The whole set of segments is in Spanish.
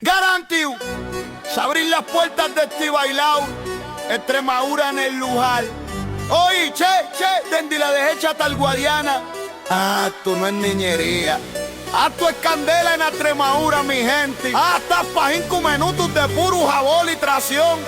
Garantiu, se abrir las puertas de este bailao, Extremadura en el lugar. Oye, che, desde la derecha hasta el Guadiana. Tú no es niñería. Tú es candela en Extremadura, mi gente. Hasta pa' 5 minutos de puro jabón y tracción.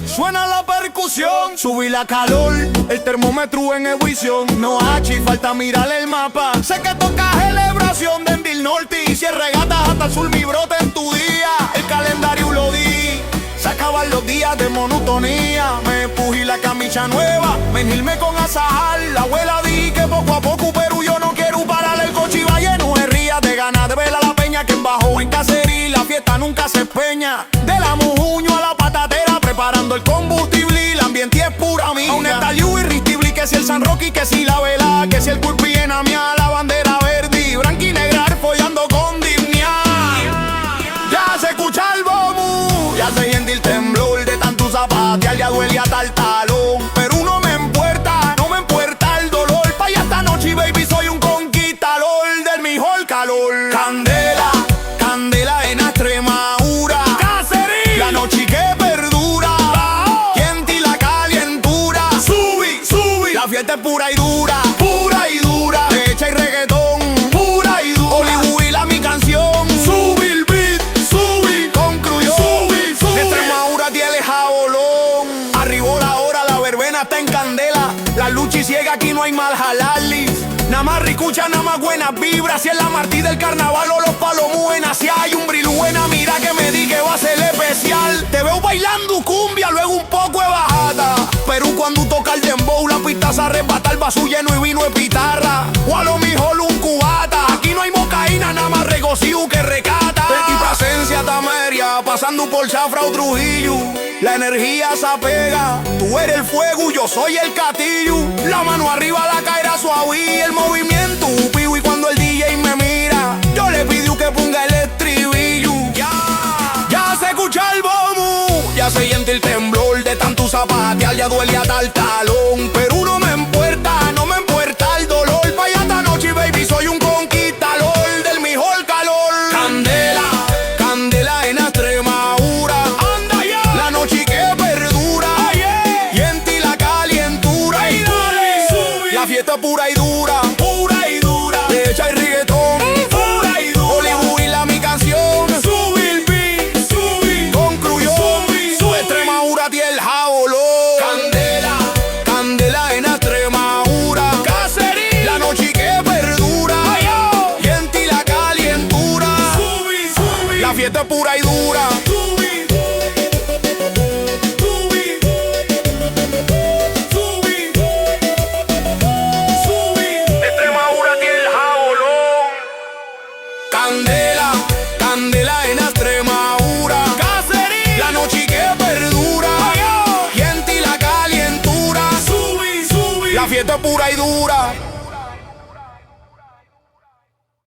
Suena la percusión, subí la calor, el termómetro en ebullición. No hachi, falta mirar el mapa. Sé que toca celebración desde el norte y si es regatas hasta el sur mi brote en tu día. El calendario lo di, se acaban los días de monotonía. Me pugí la camisa nueva, venirme con asajar. La abuela di que poco a poco, pero yo no quiero parar. El coche iba lleno de rías de ganas de ver a la peña que embajó en cacerí. La fiesta nunca se espeña, de la mujuño a la patatera, preparando el combustible y el ambiente es pura amiga. Un estallido irresistible, que si el San Roque, que si la vela, que si el culpi en mía, la bandera verde, blanca y negra, follando con dignidad. Ya se escucha el bomu, ya se siente el temblor de tanto zapatear, ya duele hasta el talón. Pero uno me empuerta, no me empuerta el dolor. Pa' allá esta noche, baby, soy un conquistador del mejor calor. Candela, candela en Extremadura, cacerí, la noche que perdura, quien la calentura. Subí, la fiesta es pura y dura, derecha y reggaetón, pura y dura. Hollywood la mi canción, subí el beat, con cruyón. Extremadura tiene jabolón, arribó la hora, la verbena está en candela. La lucha y ciega, aquí no hay mal jalarlis. Nada más ricucha, nada más buenas vibras. Si es la Martí del carnaval o los palomuenas. Si hay un brilú buena, mira que me di que va a ser especial. Te veo bailando cumbia, luego un poco de bajata. Pero cuando toca el dembow, la pista se arrebata, el vaso lleno y vino de pitarra. O a lo mejor un cubata. Aquí no hay mocaína, nada más regocijo que recata. Y presencia tameria, pasando por Zafra o Trujillo. La energía se apega, tú eres el fuego, yo soy el catillo. La mano arriba, la caerá suave y el movimiento pivo. Y cuando el DJ me mira, yo le pido que ponga el estribillo. Ya se escucha el bomu, ya se siente el temblor de tanto zapatear, ya duele hasta el talón. Pero uno me empuerta, no me empuerta el dolor. Pa' allá esta noche, baby, soy un conquistador del mejor calor. Candela, candela en Extremadura, anda ya, la noche que perdura, y en ti la calentura. La fiesta pura y dura, derecha y reggaetón, Hollywood la mi canción, con cruyón. Extremadura tiene el jabolón. Candela, candela en Extremadura, cacerí, la noche que perdura, y en ti la calentura. La fiesta pura y dura. Extremadura tiene el jabolón. Candela, candela en Extremadura, cacerí, la noche que perdura, y en ti la calentura. La fiesta pura y dura.